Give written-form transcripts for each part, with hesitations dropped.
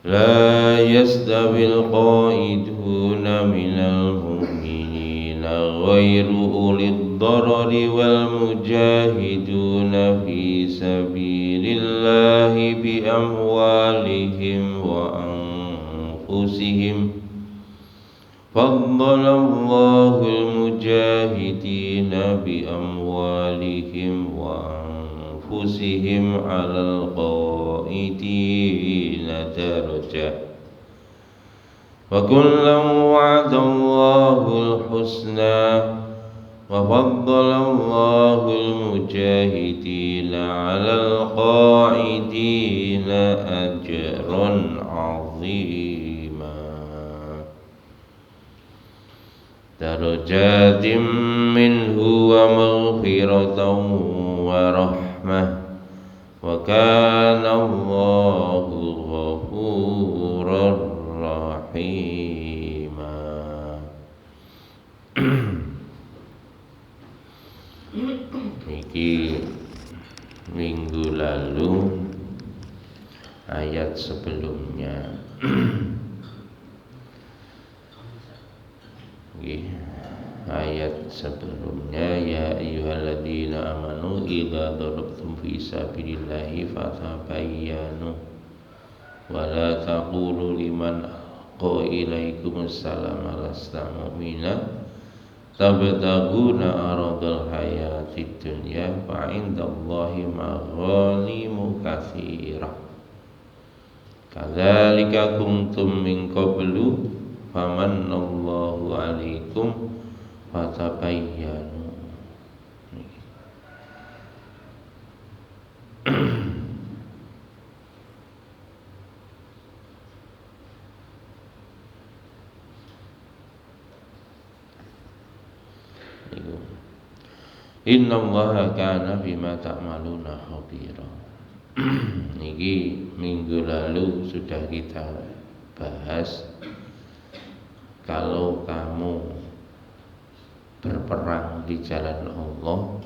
لا يستوي القائدون من المؤمنين غير أولي الضرر والمجاهدون في سبيل الله بأموالهم وأنفسهم فضل الله المجاهدين بأموالهم وأنفسهم على القائدين درجة وكلا وعد الله الحسنى وفضل الله المجاهدين على القائدين أجرا عظيما درجات منه ومغفرة ورحمة وكان الله غفورا رحيما. Niki minggu lalu ayat sebelumnya ayat sebelumnya ya ayyuhalladzina amanu idza darabtum fi sabilillahi fatabayyanu wa la taqulu liman alqa ilaikumus salama lasta mu'mina tabtaguna aradal hayatid dunya fa indallahi maghanimu katsirah kadzalika kuntum min qablu famanallahu 'alaikum fatabayyanu. Innallaha kana bima ta'maluna khabira. Niki minggu lalu sudah kita bahas, kalau kamu berperang di jalan Allah,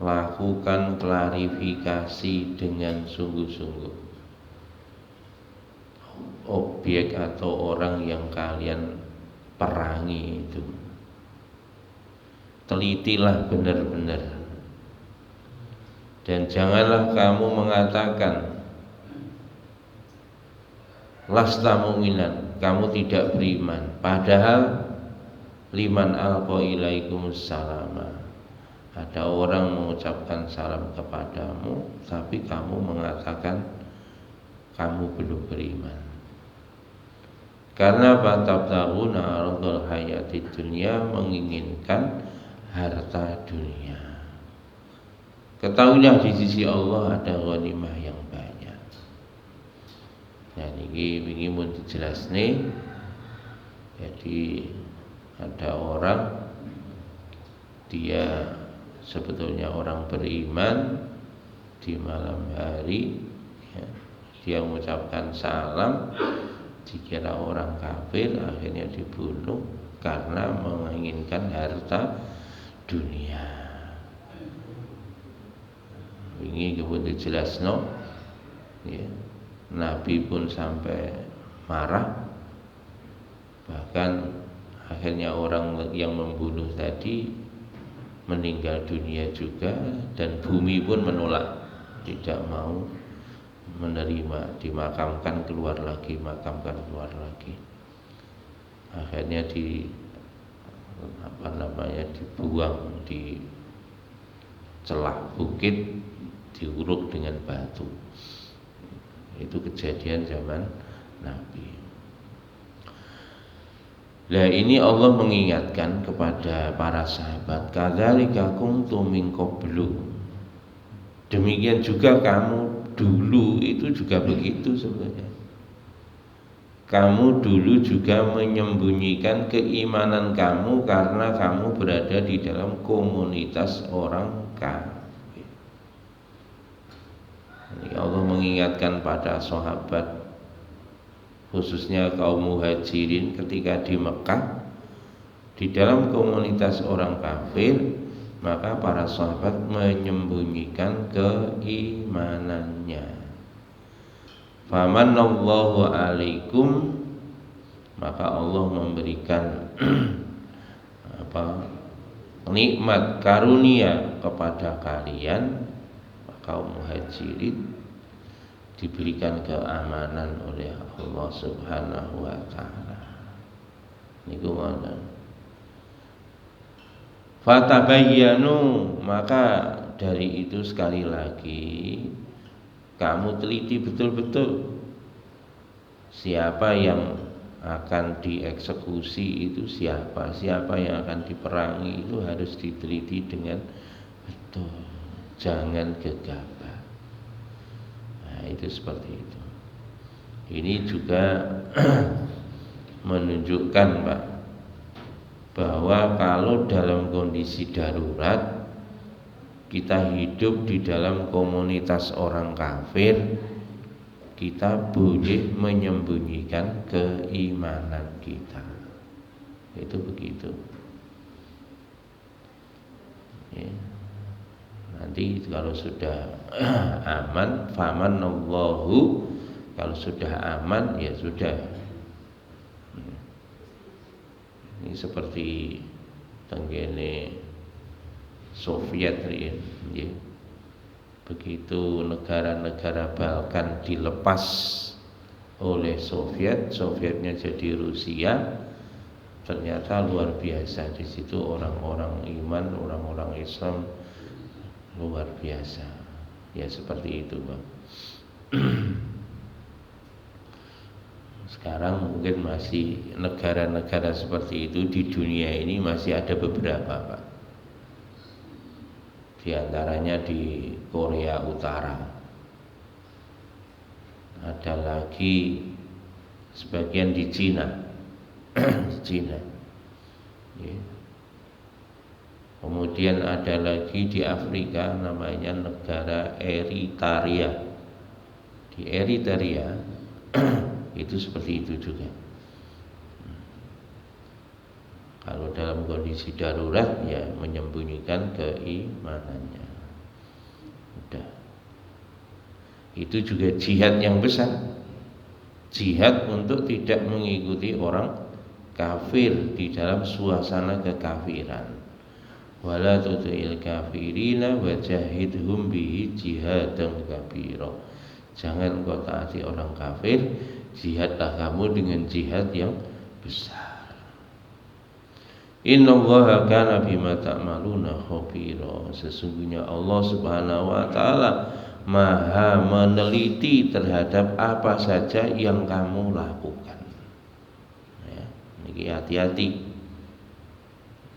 lakukan klarifikasi dengan sungguh-sungguh objek atau orang yang kalian perangi itu. Telitilah benar-benar, dan janganlah kamu mengatakan lasta mu'minan, kamu tidak beriman, padahal liman alqa ilaikumus salama, ada orang mengucapkan salam kepadamu tapi kamu mengatakan kamu belum beriman. Karena tabtaguna aradal hayatid dunya, menginginkan harta dunia. Ketahuilah di sisi Allah ada ghanimah yang banyak. Nah ini mun dijelas nih. Jadi ada orang, dia sebetulnya orang beriman, di malam hari ya, dia mengucapkan salam, dikira orang kafir, akhirnya dibunuh karena menginginkan harta dunia. Ini kemudian jelas ya. Nabi pun sampai marah, bahkan akhirnya orang yang membunuh tadi meninggal dunia juga, dan bumi pun menolak, tidak mau menerima, dimakamkan keluar lagi, makamkan keluar lagi. Akhirnya dibuang di celah bukit, diuruk dengan batu. Itu kejadian zaman Nabi. Nah ini Allah mengingatkan kepada para sahabat, kadzalika kuntum min qablu, demikian juga kamu dulu itu juga begitu sebenarnya. Kamu dulu juga menyembunyikan keimanan kamu karena kamu berada di dalam komunitas orang kafir. Ini Allah mengingatkan pada sahabat, khususnya kaum muhajirin ketika di Mekah, di dalam komunitas orang kafir, maka para sahabat menyembunyikan keimanannya. Famanallahu alaikum, maka Allah memberikan nikmat karunia kepada kalian kaum muhajirin, diberikan keamanan oleh Allah Subhanahu wa taala. Niku ngoten. Fatabayyanu, maka dari itu sekali lagi kamu teliti betul-betul siapa yang akan dieksekusi itu siapa yang akan diperangi itu harus diteliti dengan betul, jangan gegabah. Nah, itu seperti itu. Ini juga menunjukkan Pak, bahwa kalau dalam kondisi darurat kita hidup di dalam komunitas orang kafir, kita boleh menyembunyikan keimanan kita. Itu begitu ya. Nanti kalau sudah aman, famanallahu, kalau sudah aman ya sudah. Ini seperti tenggene Soviet ya. Begitu negara-negara Balkan dilepas oleh Soviet, Sovietnya jadi Rusia, ternyata luar biasa di situ orang-orang iman, orang-orang Islam luar biasa. Ya seperti itu, Bang. Sekarang mungkin masih negara-negara seperti itu di dunia ini masih ada beberapa, Pak. Di antaranya di Korea Utara, ada lagi sebagian di Cina, Cina. Ya. Kemudian ada lagi di Afrika namanya negara Eritrea. Di Eritrea itu seperti itu juga. Kalau dalam kondisi darurat ya menyembunyikan keimanannya. Udah. Itu juga jihad yang besar. Jihad untuk tidak mengikuti orang kafir di dalam suasana kekafiran. Wala tuti'il kafirina wajahidhum bihi jihadan kabira. Jangan kau taati orang kafir, jihadlah kamu dengan jihad yang besar. Innallaha kana bima ta'maluna khabira. Sesungguhnya Allah Subhanahu wa taala Maha meneliti terhadap apa saja yang kamu lakukan. Ya, ini hati-hati.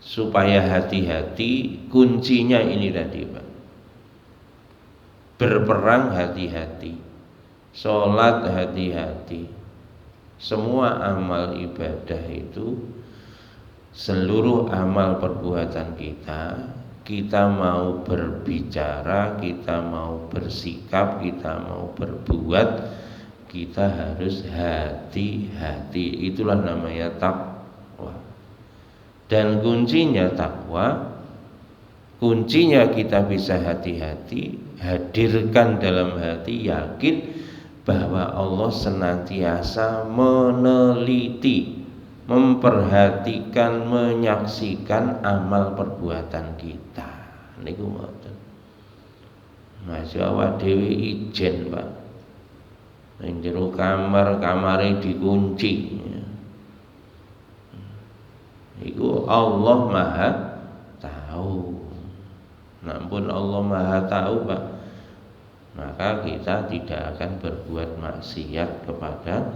Supaya hati-hati, kuncinya ini tadi, Pak. Berperang hati-hati. Salat hati-hati. Semua amal ibadah itu, seluruh amal perbuatan kita mau berbicara, kita mau bersikap, kita mau berbuat, kita harus hati-hati. Itulah namanya takwa. Dan kuncinya takwa, kuncinya kita bisa hati-hati, hadirkan dalam hati, yakin bahwa Allah senantiasa meneliti, memperhatikan, menyaksikan amal perbuatan kita. Niku ngoten. Masya Allah dewi ijen, Pak. Ning jero kamare dikunci. Iku Allah Maha tahu. Nampun Allah Maha tahu, Pak, maka kita tidak akan berbuat maksiat kepada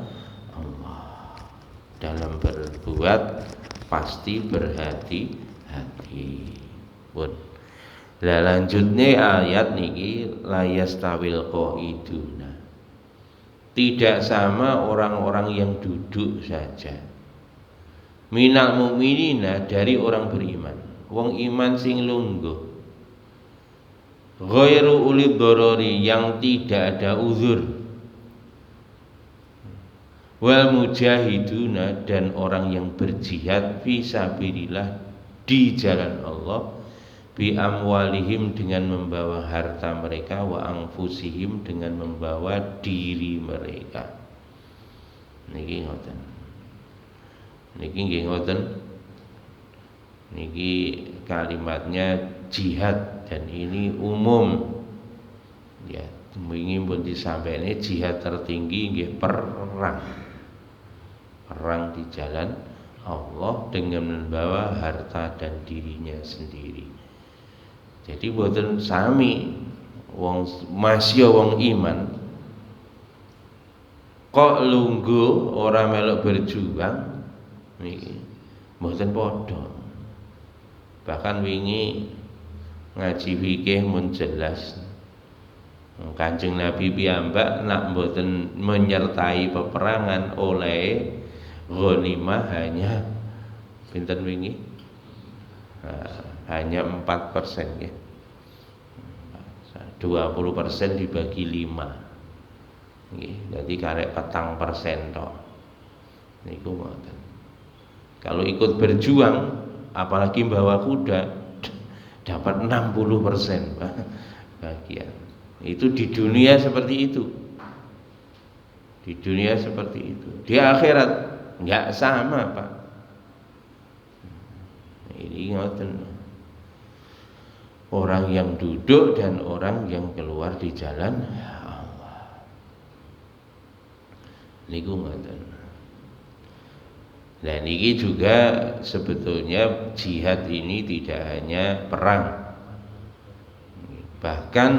Allah. Dalam berbuat pasti berhati-hati. Pun. Lah lanjutnya ayat niki layastawil qaiduna. Tidak sama orang-orang yang duduk saja. Minal mu'minina, dari orang beriman. Wong iman sing lungguh. Ghairu ulil dorori, yang tidak ada uzur. Wal mujahiduna, dan orang yang berjihad fi sabilillah, di jalan Allah, bi amwalihim dengan membawa harta mereka, wa anfusihim dengan membawa diri mereka. Niki ngoten. Niki nggih ngoten. Niki kalimatnya jihad dan ini umum. Ya, ingin pun disampaikan jihad tertinggi nggih perang. Perang di jalan Allah dengan membawa harta dan dirinya sendiri. Jadi boten sami wong masya wong iman kok lungguh ora melok berjuang niki boten padha. Bahkan wingi ngaji fikih mun jelas Kanjeng Nabi piyambak nak boten menyertai peperangan oleh ghanimah hanya pinten wingi? Hanya 4% ya. 20% dibagi 5. Nggih, dadi karek 4% tok. Niku ngoten. Kalau ikut berjuang apalagi bawa kuda dapat 60% bagian. Itu di dunia seperti itu. Di dunia seperti itu. Di akhirat enggak sama, Pak. Ini ngoten. Orang yang duduk dan orang yang keluar di jalan Allah. Niku ngoten. Dan ini juga sebetulnya jihad ini tidak hanya perang. Bahkan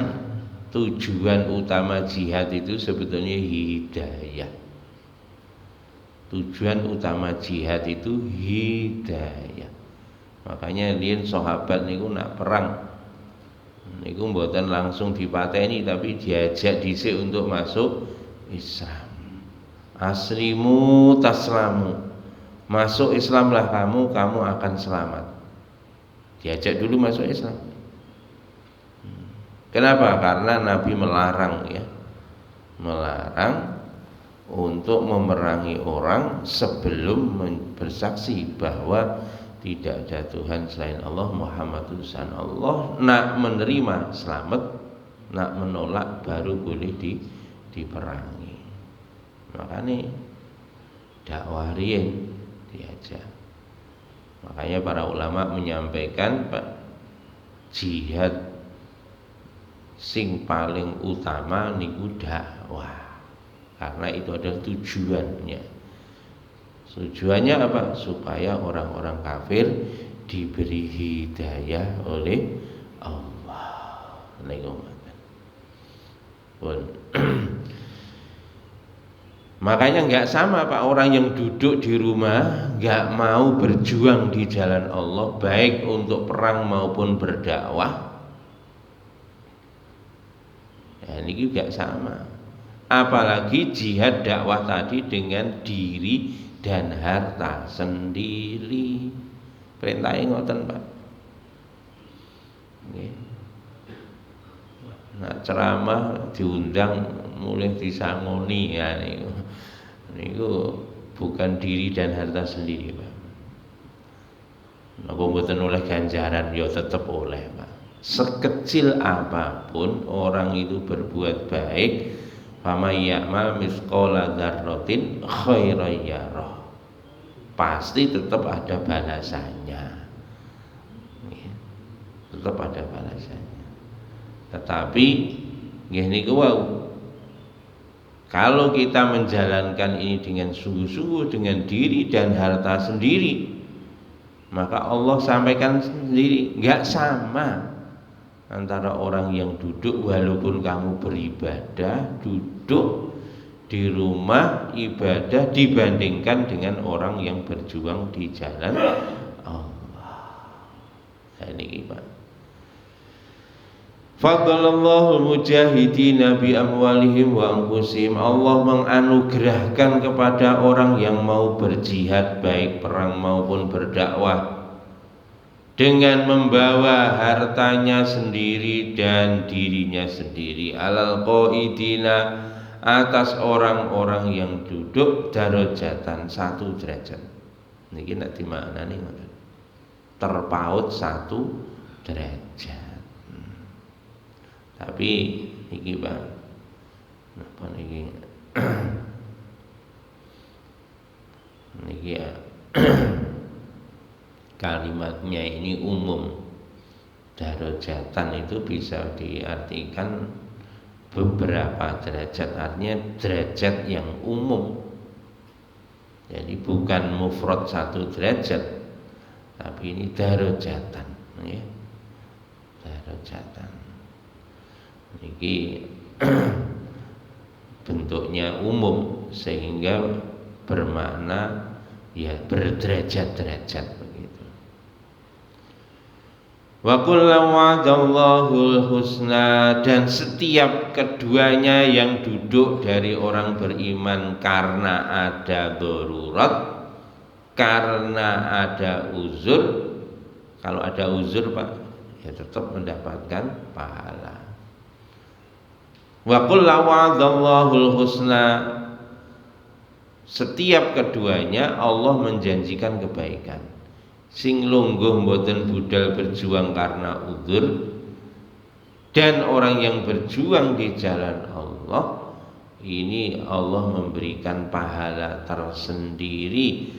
tujuan utama jihad itu sebetulnya hidayah. Tujuan utama jihad itu hidayah. Makanya lian sahabat niku nak perang niku mboten langsung dipateni tapi diajak dhisik untuk masuk Islam. Aslimu taslamu. Masuk Islamlah kamu akan selamat. Diajak dulu masuk Islam. Kenapa? Karena Nabi melarang ya. Melarang untuk memerangi orang sebelum bersaksi bahwa tidak ada Tuhan selain Allah, Muhammad utusan Allah. Nak menerima selamat, nak menolak baru boleh diperangi. Makanya dakwah riyen diajak. Makanya para ulama menyampaikan Pak, jihad sing paling utama niku dakwah. Karena itu adalah tujuannya. Tujuannya apa? Supaya orang-orang kafir diberi hidayah oleh Allah. Makanya nggak sama Pak, orang yang duduk di rumah nggak mau berjuang di jalan Allah, baik untuk perang maupun berdakwah. Ya, ini juga sama. Apalagi jihad dakwah tadi dengan diri dan harta sendiri. Perintahnya ngoten Pak. Nggih. Nah, ceramah diundang mulai disangoni ya niku. Niku bukan diri dan harta sendiri, Pak. Napa mboten oleh ganjaran ya tetap oleh, Pak. Sekecil apapun orang itu berbuat baik, famay ya'mal misqala dzarratin khairan yarah. Pasti tetap ada balasannya. Tetap ada balasannya. Tetapi nggih niku wau, kalau kita menjalankan ini dengan sungguh-sungguh dengan diri dan harta sendiri, maka Allah sampaikan sendiri, enggak sama antara orang yang duduk walaupun kamu beribadah, duduk di rumah ibadah dibandingkan dengan orang yang berjuang di jalan Allah. Ini Pak. Fadlallahu mujahidina bi amwalihim wa anfusihim. Allah menganugerahkan kepada orang yang mau berjihad baik perang maupun berdakwah dengan membawa hartanya sendiri dan dirinya sendiri, alal qaidina, atas orang-orang yang duduk, darajatan, 1 derajat. Niki nek dimaknani ngoten. Terpaut 1 derajat. Tapi iki Pak, napa niki? Niki ya, kalimatnya ini umum. Darajatan itu bisa diartikan beberapa derajat, artinya derajat yang umum. Jadi bukan mufrad satu derajat, tapi ini darajatan, ya. Darajatan. Ini bentuknya umum sehingga bermakna ya berderajat-derajat begitu. Wa kullu wa'adallahul husna, dan setiap keduanya yang duduk dari orang beriman karena ada darurat, karena ada uzur. Kalau ada uzur Pak, ya tetap mendapatkan pahala. Wa kullu wa'adallahul husna, setiap keduanya Allah menjanjikan kebaikan. Sing lungguh mboten budal berjuang karena uzur, dan orang yang berjuang di jalan Allah ini Allah memberikan pahala tersendiri.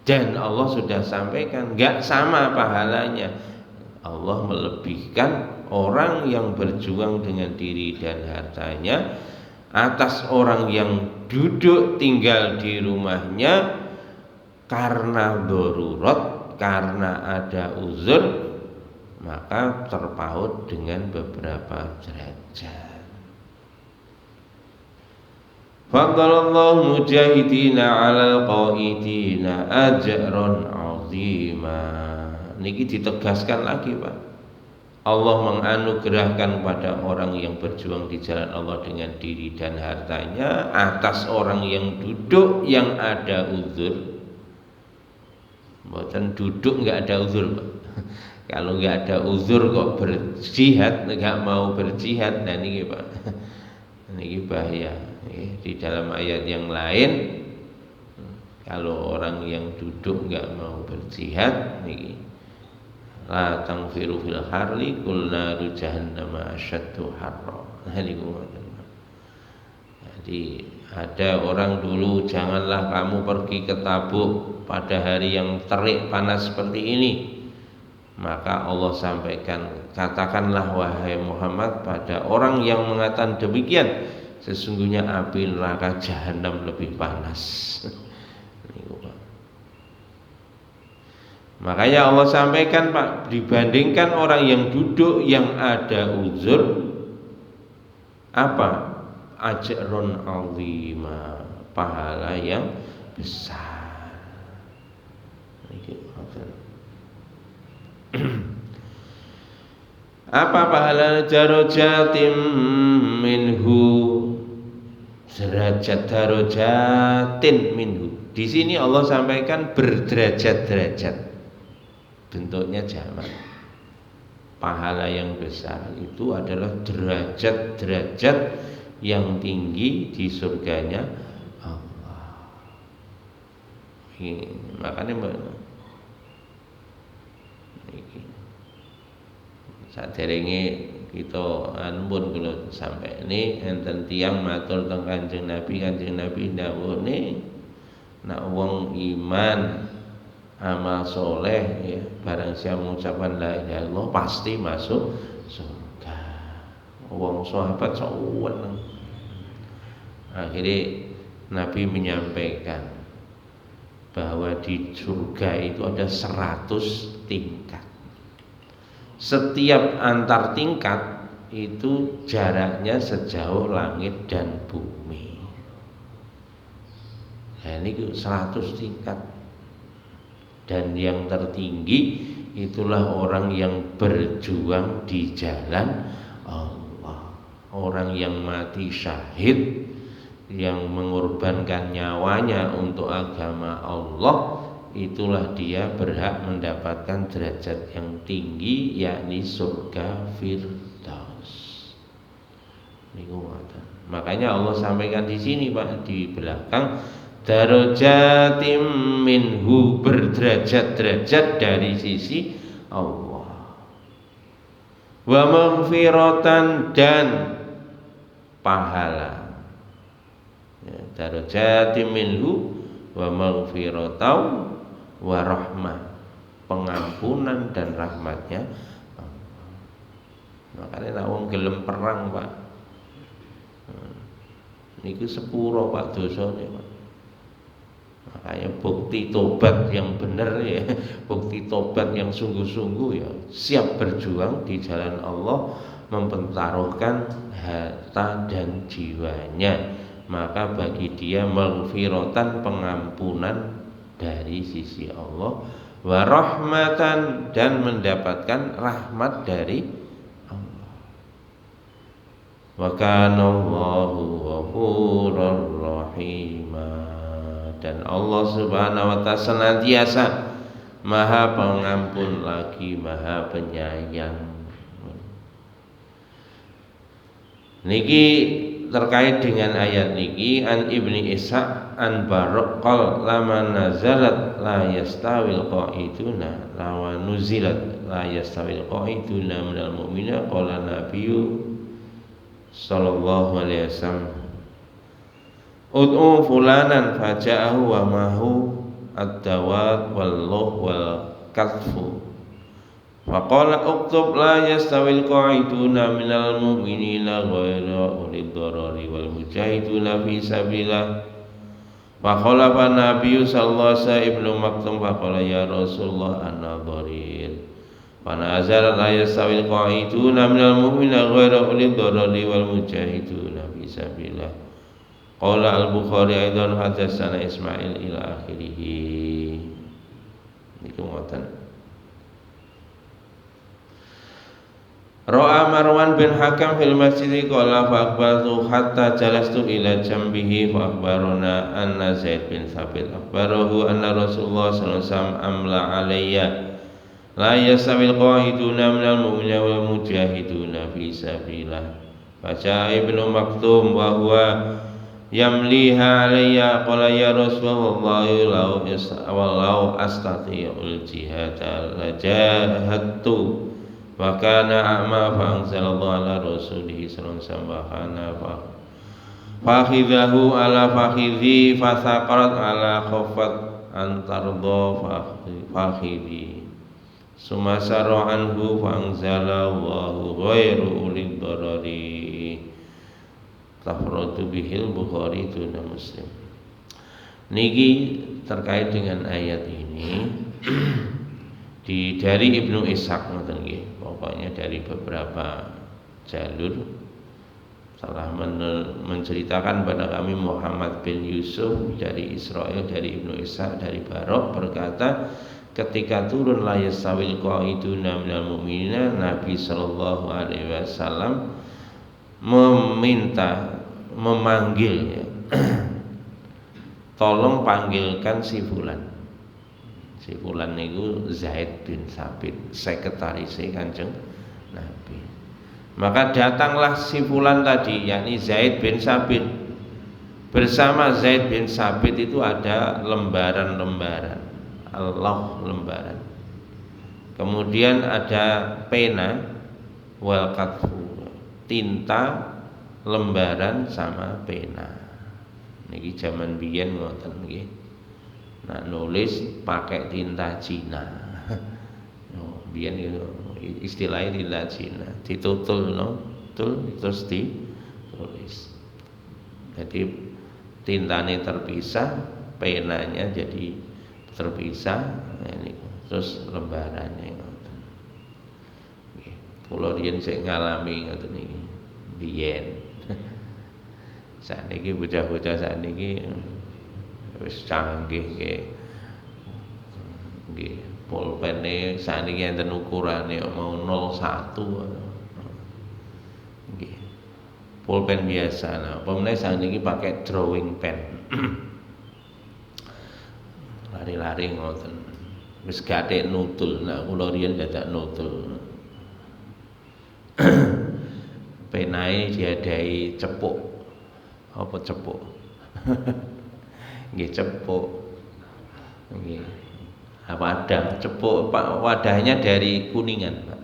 Dan Allah sudah sampaikan enggak sama pahalanya. Allah melebihkan orang yang berjuang dengan diri dan hartanya atas orang yang duduk tinggal di rumahnya karena darurat, karena ada uzur, maka terpaut dengan beberapa derajat. Faddalallahu mujahidina 'alal qaidina ajran 'azima. Niki ditegaskan lagi Pak. Allah menganugerahkan pada orang yang berjuang di jalan Allah dengan diri dan hartanya atas orang yang duduk yang ada uzur. Mboten duduk enggak ada uzur Pak. Kalau enggak ada uzur kok berjihad, enggak mau berjihad, nah niki Pak. Niki bahaya. Di dalam ayat yang lain, kalau orang yang duduk enggak mau berjihad niki, la tangfiru fil harli kul naru jahannama asyaddu harra. Jadi ada orang dulu, janganlah kamu pergi ke Tabuk pada hari yang terik panas seperti ini. Maka Allah sampaikan, katakanlah wahai Muhammad pada orang yang mengatakan demikian, sesungguhnya api neraka jahanam lebih panas. Makanya Allah sampaikan Pak, dibandingkan orang yang duduk yang ada uzur, apa? Ajrun 'azima, pahala yang besar. Apa pahala? Darajatim minhu, derajat darajatin minhu. Di sini Allah sampaikan berderajat-derajat. Bentuknya jamak. Pahala yang besar itu adalah derajat-derajat yang tinggi di surganya Allah. Makanya saderenge kita anpun kula sampai ini enten tiyang matur teng Kanjeng Nabi dawuhne nek wong iman amal soleh ya, barang siapa mengucapkan la ilaha illallah pasti masuk surga. Wong sahabat saweneng. Akhirnya Nabi menyampaikan bahwa di surga itu ada 100 tingkat. Setiap antar tingkat itu jaraknya sejauh langit dan bumi. Nah, ini 100 tingkat. Dan yang tertinggi itulah orang yang berjuang di jalan Allah. Orang yang mati syahid, yang mengorbankan nyawanya untuk agama Allah, itulah dia berhak mendapatkan derajat yang tinggi, yakni surga Firdaus. Makanya Allah sampaikan di sini Pak, di belakang, darajatim minhu, berderajat-derajat dari sisi Allah. wa maghfiratan dan pahala, ya, darajati minhu wa maghfiratan wa rahmah, pengampunan dan rahmatnya. Makanya nek wong gelem perang, Pak, niku sepuro Pak dosane, Pak. Makanya bukti tobat yang benar ya, bukti tobat yang sungguh-sungguh ya, siap berjuang di jalan Allah, mempertaruhkan harta dan jiwanya, maka bagi dia maghfiratan, pengampunan dari sisi Allah, wa rahmatan, dan mendapatkan rahmat dari Allah. Wa kana Allahu ghafurur rahima, dan Allah Subhanahu wa ta'ala senantiasa Maha Pengampun lagi Maha Penyayang. Niki terkait dengan ayat niki, an Ibni Ishaq an Barok qal lama nazalat la yastawil qa'iduna lawa nuzilat la yastawil qa'iduna minal mu'mina qala nabiyyu sallallahu alaihi wasallam ud'u fulanan faja'ahu wa mahu ad-dawat wal luh wal katfu faqala uktub la yastawil qa'iduna minal mu'minina ghayra ulil darari wal mujahiduna fi sabilillah faqala nabiyyu sallallahu alaihi wasallam Ibnu Maktum faqala ya Rasulullah ana dharir wa azara la yastawil qa'iduna minal mu'minina ghayra ulil darari wal mujahiduna fi sabilillah. Qala al-Bukhari aidan hadatsana Ismail ila akhirih. Niku ngoten. Ra'a Marwan bin Hakam fil masjid qala fa akhbartu hatta jalastu ila jambihi fa akhbarana anna Zaid bin Thabit akhbarahu anna Rasulullah sallallahu alaihi wasallam amla alayya la yasawil qa'iduna minal mu'minina wal mujahiduna fi sabilillah. Baca Ibnu Maktum wa huwa yamliha alayya qala ya Rasulullah law astati'ul jihad la jahadtu wa kana a'ma fa anzalallahu ala rasulih sallallahu alaihi wasallam fakhidhahu ala fakhidhi fasaqarat ala khaffat antardo fakhidhi summa sarra anhu fa anzalallahu ghairu ulil darari tafradu bihil Bukhari tuna Muslim. Niki terkait dengan ayat ini dari Ibnu Ishaq ngoten nggih. Pokoknya dari beberapa jalur telah menceritakan pada kami Muhammad bin Yusuf dari Israel, dari Ibnu Ishaq, dari Barok berkata, ketika turun la yasawil qaiduna minal mu'minina, Nabi sallallahu alaihi wasallam memanggil ya, tolong panggilkan si fulan. Si fulan niku Zaid bin Thabit, sekretaris Kanjeng Nabi. Maka datanglah si fulan tadi, yakni Zaid bin Thabit. Bersama Zaid bin Thabit itu ada lembaran-lembaran, Allah lembaran. Kemudian ada pena wal katfu, tinta, lembaran sama pena. Niki zaman biyen ngoten nggih. Nah, nulis pakai tinta Cina. Biyen itu istilahnya tinta Cina, ditutul no, tutul terus ditulis. Jadi tintanya terpisah, penanya jadi terpisah. Nah, ini terus lembarannya ngoten. Nggih, kula riyen sik ngalami ngoten niki. Biyen. Sakniki bocah-bocah sakniki wis canggih nggih. Pulpene sakniki enten ukurane mau 01. Nggih. Pulpen biasa. Nah, pemene sakniki pakai drawing pen. Lari-lari ngoten. Wis gathek nutul. Nah, kula riyen dadak nutul. Penae diadai cepuk. Apa cepuk? Nggih cepuk. Nggih. Wadah cepuk, Pak, wadahnya dari Kuningan, Pak.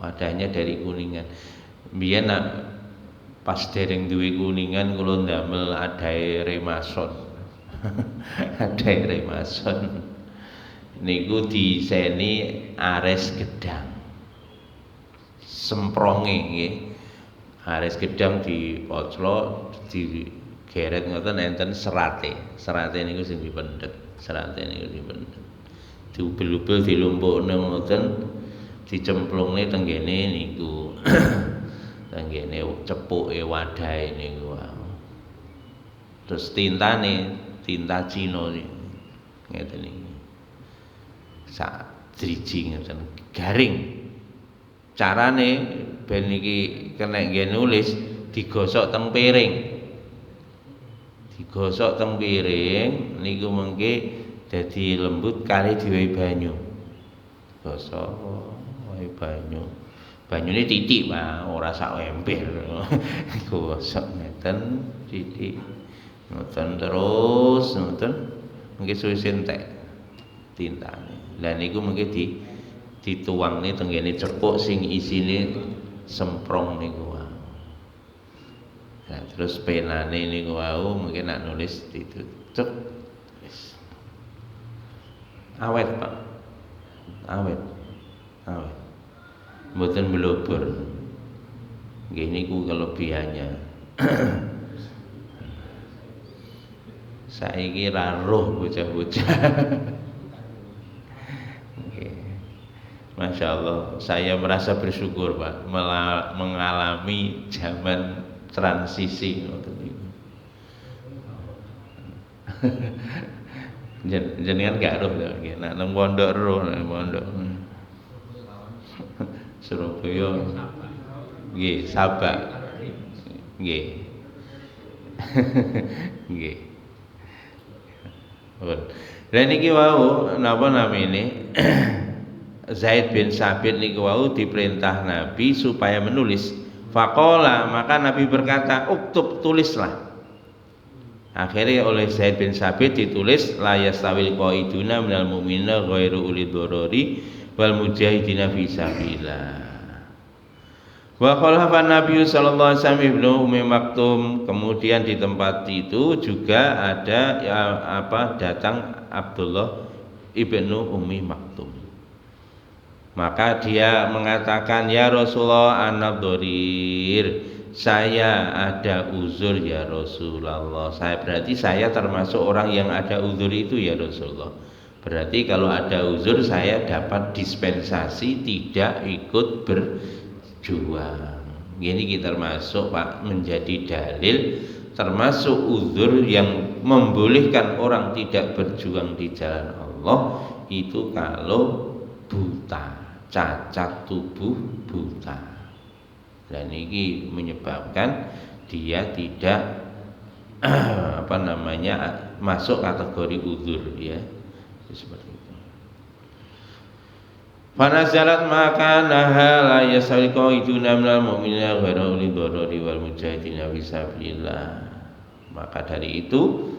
wadahnya dari Kuningan. Biyen pas dereng duwe Kuningan kula ndamel adahe Remason. Adahe Remason niku diseni Ares Gedang. Sempronge nggih. Ares Gedang dipoclo, digeret ngoten enten serate. Serate niku sing dipendhet. Serate niku dipendhet. Diubel-ubel dilumpukne ngoten, dicemplungne teng kene niku. Teng kene cepuke wadahe niku. Terus tintane tinta Cina ngeten iki. Sak driji ngeten garing. Carane ben iki kena nggih nulis digosok teng piring. Digosok teng piring niku mengke dadi lembut kali diwehi banyu. Gosok wae banyu. Banyune titik, Pak, ora sak ember. Gosok ngeten titik. Ngoten terus ngoten mengke suwise entek tintane. Lah niku mengke dituangne teng kene cepuk sing isine semprong niku wae. Nah, terus penane niku wau mengke nak nulis ditutup wis. Awet, Pak. Awet. Mboten blobor. Nggih niku kelebihannya. Saiki ra roh bocah-bocah. Masya Allah, saya merasa bersyukur, Pak, mengalami zaman transisi. Jenengan gak roh to, nek nang pondok roh, nang pondok. Surabaya. Nggih, Sabak. Nggih. Nggih. Lah niki wau napa namine? Zaid bin Sabit niku wau diperintah Nabi supaya menulis. Faqala, maka Nabi berkata, "Uktub, tulislah." Akhirnya oleh Zaid bin Sabit ditulis la yastawil qaiduna minal mu'minina ghairu ulil dharari wal mujahidina fi sabilillah. Wa khalafa Nabi sallallahu alaihi wasallam Ibnu Ummi Maktum. Kemudian di tempat itu juga ada datang Abdullah Ibnu Ummi Maktum. Maka dia mengatakan, "Ya Rasulullah, ana dharir. Saya ada uzur ya Rasulullah." Berarti saya termasuk orang yang ada uzur itu ya Rasulullah. Berarti kalau ada uzur saya dapat dispensasi tidak ikut berjuang. Ini kita termasuk, Pak, menjadi dalil termasuk uzur yang membolehkan orang tidak berjuang di jalan Allah itu kalau buta, cacat tubuh, buta. Dan ini menyebabkan dia tidak masuk kategori uzur, ya. Seperti itu. Fanazalat maka nahala yasalqa iduna minal mu'minina ghairu ulil dharari wal mujahidina fisabilillah. Maka dari itu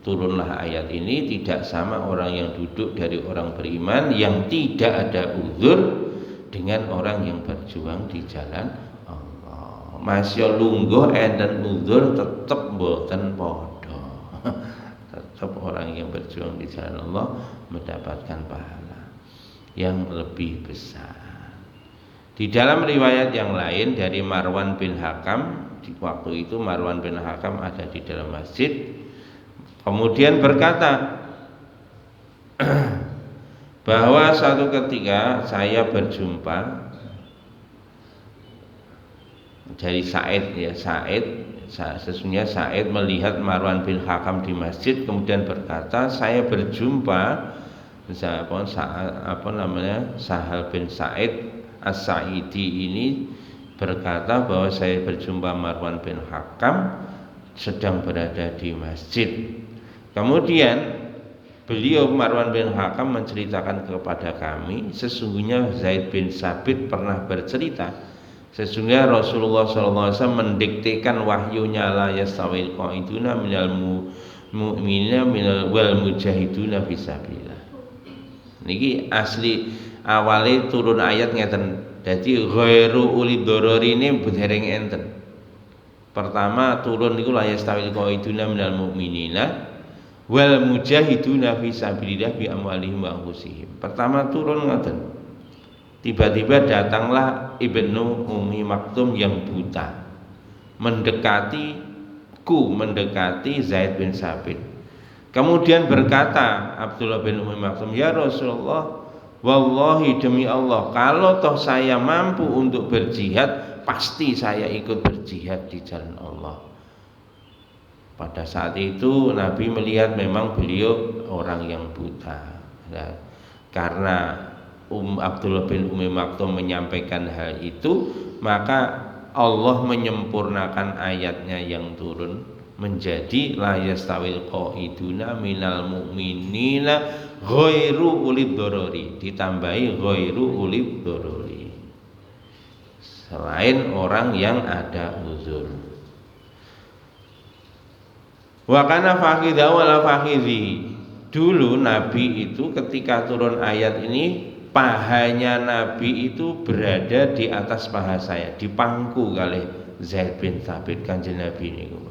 turunlah ayat ini, tidak sama orang yang duduk dari orang beriman yang tidak ada uzur dengan orang yang berjuang di jalan Allah. Masya lungguh enten uzur tetap mboten padha. Tetap orang yang berjuang di jalan Allah mendapatkan pahala yang lebih besar. Di dalam riwayat yang lain dari Marwan bin Hakam, di waktu itu Marwan bin Hakam ada di dalam masjid. Kemudian berkata bahwa suatu ketika saya berjumpa dari Sa'id, ya, sesungguhnya Sa'id melihat Marwan bin Hakam di masjid, kemudian berkata, saya berjumpa Sahal bin Sa'id As-Sa'idi ini berkata bahwa saya berjumpa Marwan bin Hakam sedang berada di masjid. Kemudian beliau Marwan bin Hakam menceritakan kepada kami, sesungguhnya Zaid bin Sabit pernah bercerita, sesungguhnya Rasulullah SAW mendiktekan wahyunya la yastawil qaiduna minal mu'minina minal wal mujahiduna fisabilillah. Niki asli awali turun ayat ngeten Jadi ghairu ulil dorori ini dereng enten. Pertama turun niku la yastawil qaiduna minal mu'minina wal mujahiduna fi sabilillah bi amwalihim wa anfusihim. Pertama turun ngoten. Tiba-tiba datanglah Ibnu Ummi Maktum yang buta. Mendekati Zaid bin Sabit. Kemudian berkata Abdullah bin Ummi Maktum, "Ya Rasulullah, wallahi demi Allah, kalau toh saya mampu untuk berjihad, pasti saya ikut berjihad di jalan Allah." Pada saat itu Nabi melihat memang beliau orang yang buta. Nah, karena Abdullah bin Ummi Maktum menyampaikan hal itu, maka Allah menyempurnakan ayatnya yang turun menjadi la yastawil qaiduna minal mu'minina ghairu ulid dorori, ditambahi ghairu ulid dorori, selain orang yang ada uzur. Wa kana fakhidha wala fakhidhi. Dulu Nabi itu ketika turun ayat ini, pahanya Nabi itu berada di atas paha saya, dipangku kali Zaid bin Thabit kanjeng Nabi niku.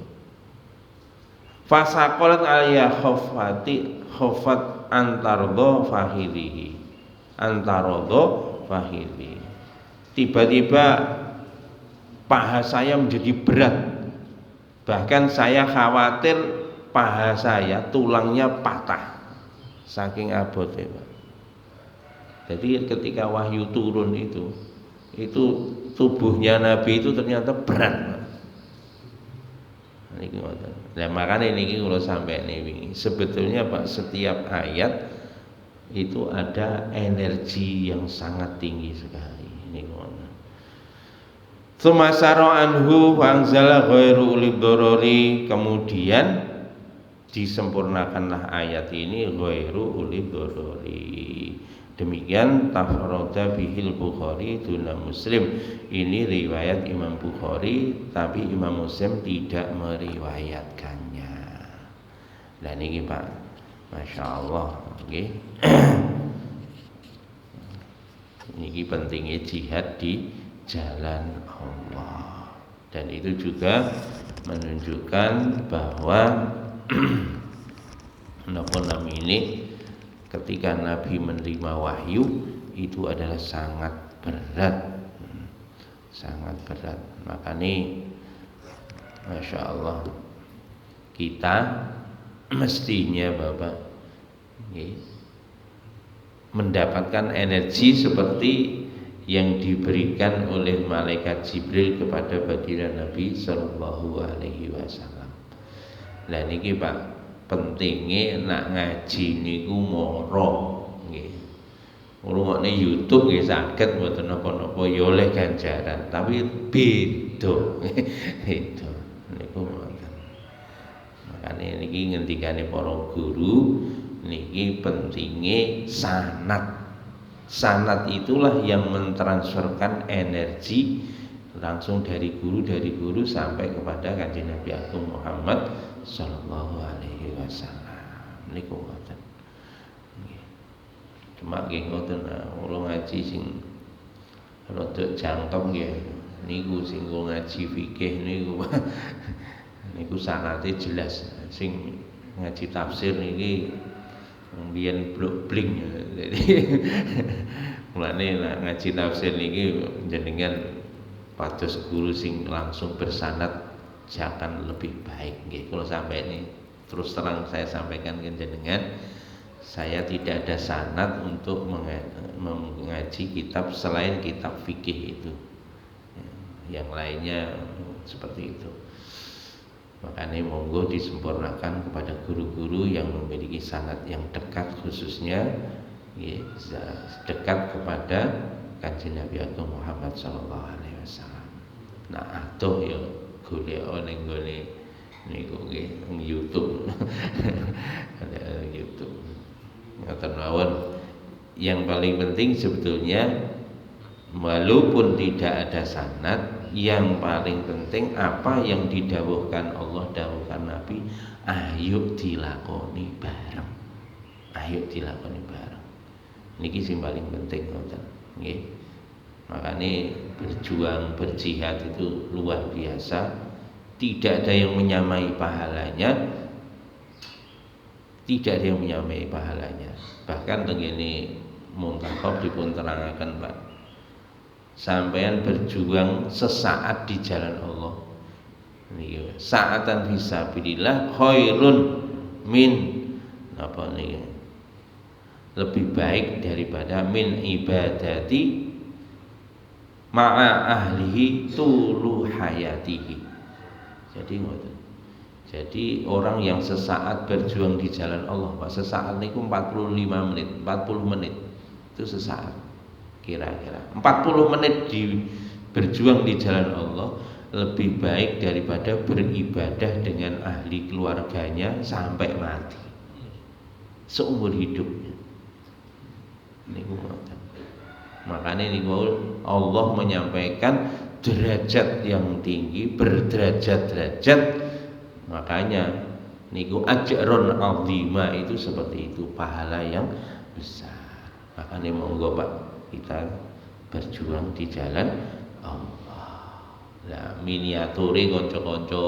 Fasaqalat aliyah khafat antardo fakhidhi. Tiba-tiba paha saya menjadi berat. Bahkan saya khawatir paha saya tulangnya patah saking abote, Pak. Jadi ketika wahyu turun itu tubuhnya Nabi itu ternyata berat, Pak. Nah, makanya ini kalau sampai ini sebetulnya Pak, setiap ayat itu ada energi yang sangat tinggi sekali. Ini Sumasaro anhu fangzala ghairu ulil dorori, kemudian disempurnakanlah ayat ini ghairu ulil dorori. Demikian tafarrada bihil Bukhari duna Muslim. Ini riwayat Imam Bukhari, tapi Imam Muslim tidak meriwayatkannya. Dan ini Pak, Masya Allah, okay. Ini pentingnya jihad di jalan Allah. Dan itu juga menunjukkan bahwa ini ketika Nabi menerima wahyu itu adalah sangat berat, sangat berat. Makanya Masya Allah, kita mestinya Bapak mendapatkan energi seperti yang diberikan oleh malaikat Jibril kepada baginda Nabi Sallallahu Alaihi Wasallam. Nah niki Pak, pentingnya nak ngaji niku moro nggih. Ngrungokne YouTube nggih saged mboten napa-napa ya oleh ganjaran, tapi beda. Beda niku mboten. Makane niki ngendikane para guru niki pentingnya sanad. Sanad itulah yang mentransferkan energi langsung dari guru sampai kepada kanjeng Nabi Agung Muhammad Sallallahu Alaihi Wasallam. Niku ngoten. Cuma nggih ngoten, kula ngaji sing rada jangkep nggih niku sing ngaji fikih niku. Niku sanate jelas. Sing ngaji tafsir niki mbiyen blok-bling. Jadi mulane ngaji tafsir niki jenengan pados guru sing langsung bersanad jangan lebih baik nggih. Kalau sampai ini terus terang saya sampaikan ke jenengan, saya tidak ada sanad untuk mengaji kitab selain kitab fikih itu. Yang lainnya seperti itu. Makanya monggo disempurnakan kepada guru-guru yang memiliki sanad yang dekat, khususnya dekat kepada kanjeng Nabi Agung Muhammad Sallallahu Alaihi Wasallam. Nah atuh ya golek ning gone niku nggih YouTube. Ada YouTube. Ngoten mawon. Yang paling penting sebetulnya walaupun tidak ada sanad, yang paling penting apa yang didhawuhkan Allah, dawuhkan Nabi, ayo dilakoni bareng. Ayo dilakoni bareng. Niki sing paling penting ngoten nggih. Makanya berjuang, berjihad itu luar biasa. Tidak ada yang menyamai pahalanya. Tidak ada yang menyamai pahalanya. Bahkan begini muntakhab dipun terangaken Pak. Sampean berjuang sesaat di jalan Allah. Niki saatan fisabilillah khairun min apa niki? Lebih baik daripada min ibadati ma'a ahlihi tulu hayatihi. Jadi ngoten. Jadi orang yang sesaat berjuang di jalan Allah, Pak, sesaat niku 45 menit, 40 menit. Itu sesaat. Kira-kira 40 menit berjuang di jalan Allah lebih baik daripada beribadah dengan ahli keluarganya sampai mati. Seumur hidupnya. Niku ngoten. Makanya niku Allah menyampaikan derajat yang tinggi, berderajat-derajat. Makanya niku ajrun azima itu seperti itu, pahala yang besar. Makanya monggo Pak, kita berjuang di jalan Allah. Nah, miniaturi kanca-kanca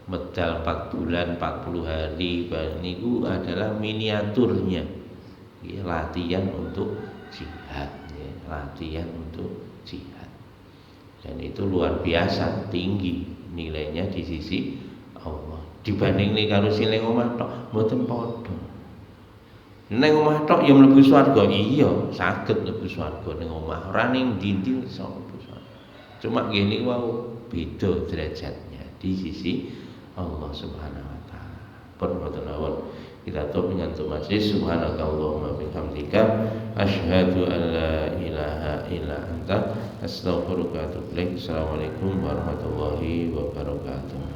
medal 4 bulan 40 hari niku adalah miniaturnya. Ya, latihan untuk jihad, ya, latihan untuk jihad. Dan itu luar biasa tinggi nilainya di sisi Allah. Dibanding nih kalau sing ning omah tok mboten padha. Ning omah tok ya mlebu swarga, iya, saged mlebu swarga ning omah. Ora ning ndi-ndi iso mlebu swarga. Cuma ngene wau beda derajatnya di sisi Allah Subhanahu wa taala. Pun mboten awon. Kita tutup dengan majlis. Subhanakallahumma bihamdika asyhadu an la ilaha illa anta astaghfiruka wa atubu ilaik. Assalamualaikum warahmatullahi wabarakatuh.